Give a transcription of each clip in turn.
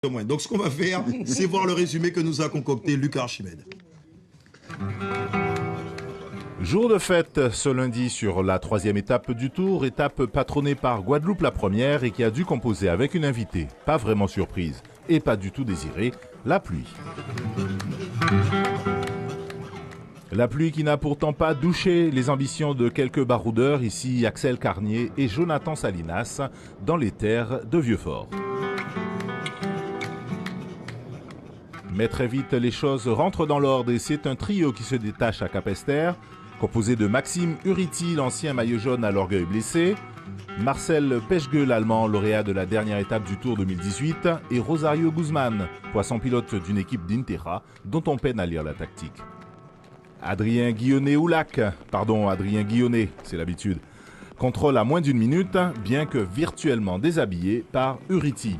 Donc ce qu'on va faire, c'est voir le résumé que nous a concocté Lucas Archimède. Jour de fête ce lundi sur la 3e étape du Tour, étape patronnée par Guadeloupe la première et qui a dû composer avec une invitée, pas vraiment surprise et pas du tout désirée, la pluie. La pluie qui n'a pourtant pas douché les ambitions de quelques baroudeurs, ici Axel Carnier et Jonathan Salinas, dans les terres de Vieux-Fort. Mais très vite, les choses rentrent dans l'ordre et c'est un trio qui se détache à Capesterre, composé de Maxime Uriti, l'ancien maillot jaune à l'orgueil blessé, Marcel Peschke, l'allemand lauréat de la dernière étape du Tour 2018, et Rosario Guzman, poisson pilote d'une équipe d'Intera, dont on peine à lire la tactique. Adrien Guillonnet, c'est l'habitude, contrôle à moins d'une minute, bien que virtuellement déshabillé par Uriti.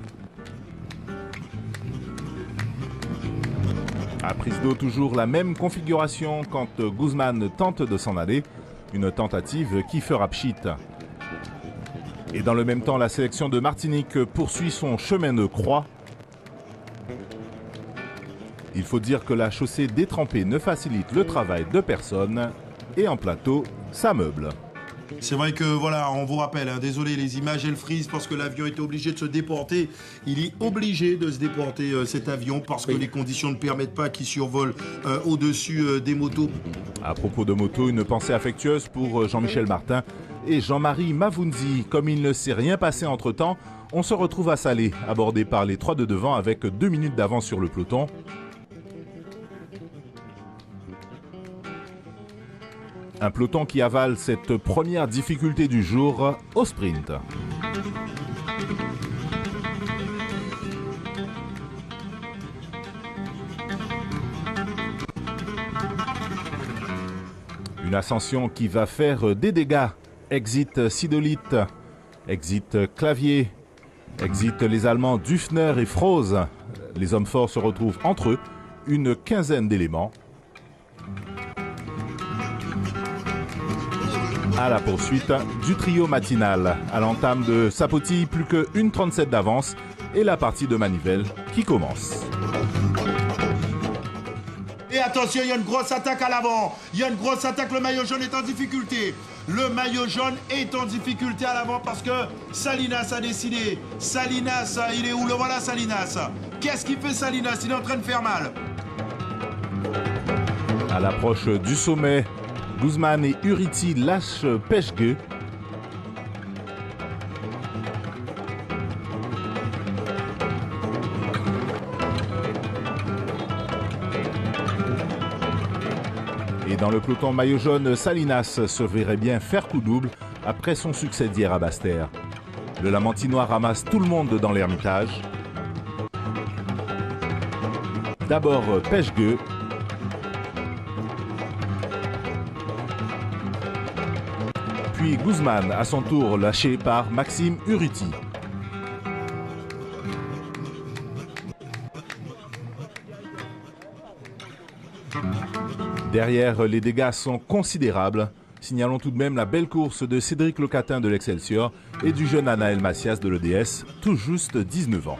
À prise d'eau, toujours la même configuration quand Guzman tente de s'en aller, une tentative qui fera pchit. Et dans le même temps, la sélection de Martinique poursuit son chemin de croix. Il faut dire que la chaussée détrempée ne facilite le travail de personne et en plateau, ça meuble. C'est vrai que voilà, on vous rappelle, désolé, les images elles frisent parce que l'avion était obligé de se déporter. Il est obligé de se déporter cet avion parce que les conditions ne permettent pas qu'il survole au-dessus des motos. À propos de moto, une pensée affectueuse pour Jean-Michel Martin et Jean-Marie Mavounzi. Comme il ne s'est rien passé entre-temps, on se retrouve à Salé, abordé par les 3 de devant avec 2 minutes d'avance sur le peloton. Un peloton qui avale cette première difficulté du jour au sprint. Une ascension qui va faire des dégâts. Exit Sidolite, exit Clavier, exit les Allemands Dufner et Froze. Les hommes forts se retrouvent entre eux, une quinzaine d'éléments. À la poursuite du trio matinal. À l'entame de Sapoti, plus que 1,37 d'avance et la partie de manivelle qui commence. Et attention, il y a une grosse attaque à l'avant. Il y a une grosse attaque, le maillot jaune est en difficulté. Le maillot jaune est en difficulté à l'avant parce que Salinas a décidé. Salinas, il est où? Le voilà Salinas. Qu'est-ce qu'il fait Salinas? Il est en train de faire mal. À l'approche du sommet, Guzman et Uriti lâchent Peschke. Et dans le peloton maillot jaune, Salinas se verrait bien faire coup double après son succès d'hier à Basse-Terre. Le Lamantinois ramasse tout le monde dans l'Ermitage. D'abord Peschke. Puis Guzman, à son tour lâché par Maxime Uriti. Derrière, les dégâts sont considérables. Signalons tout de même la belle course de Cédric Locatin de l'Excelsior et du jeune Anaël Macias de l'EDS, tout juste 19 ans.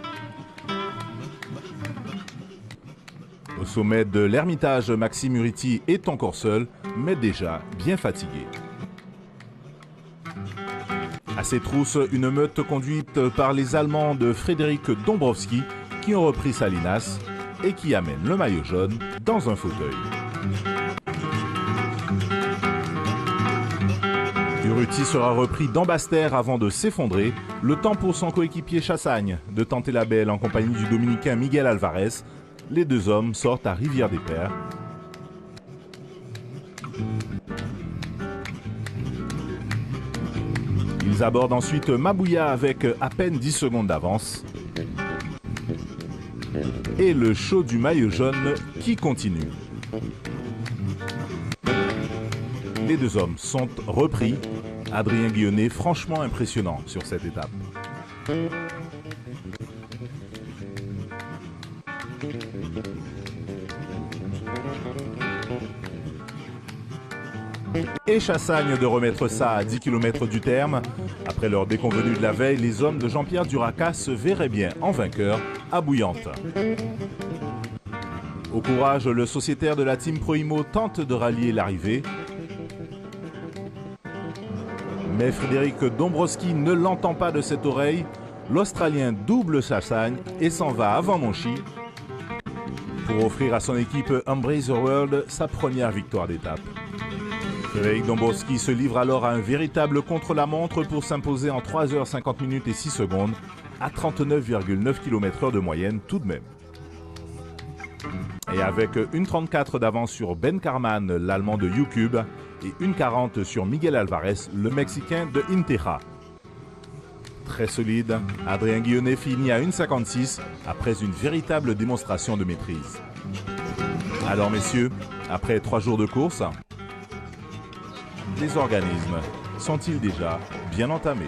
Au sommet de l'Ermitage, Maxime Uriti est encore seul, mais déjà bien fatigué. À ses trousses, une meute conduite par les Allemands de Frédéric Dombrowski qui ont repris Salinas et qui amènent le maillot jaune dans un fauteuil. Uriti sera repris dans Basse-Terre avant de s'effondrer. Le temps pour son coéquipier Chassagne de tenter la belle en compagnie du Dominicain Miguel Alvarez. Les deux hommes sortent à Rivière-des-Pères. Ils abordent ensuite Mabouya avec à peine 10 secondes d'avance. Et le show du maillot jaune qui continue. Les deux hommes sont repris. Adrien Guillonnet, franchement impressionnant sur cette étape. Et Chassagne de remettre ça à 10 km du terme. Après leur déconvenue de la veille, les hommes de Jean-Pierre Duraca se verraient bien en vainqueur à Bouillante. Au courage, le sociétaire de la Team Proimo tente de rallier l'arrivée. Mais Frédéric Dombrowski ne l'entend pas de cette oreille. L'Australien double Chassagne et s'en va avant Monchy pour offrir à son équipe Embrace the World sa première victoire d'étape. Frédéric Dombrowski se livre alors à un véritable contre-la-montre pour s'imposer en 3h50 minutes et 6 secondes à 39,9 km/h de moyenne tout de même. Et avec 1,34 d'avance sur Ben Carman, l'Allemand de U-Cube, et 1,40 sur Miguel Alvarez, le Mexicain de Inteja. Très solide, Adrien Guillonnet finit à 1,56 après une véritable démonstration de maîtrise. Alors messieurs, après 3 jours de course, les organismes sont-ils déjà bien entamés ?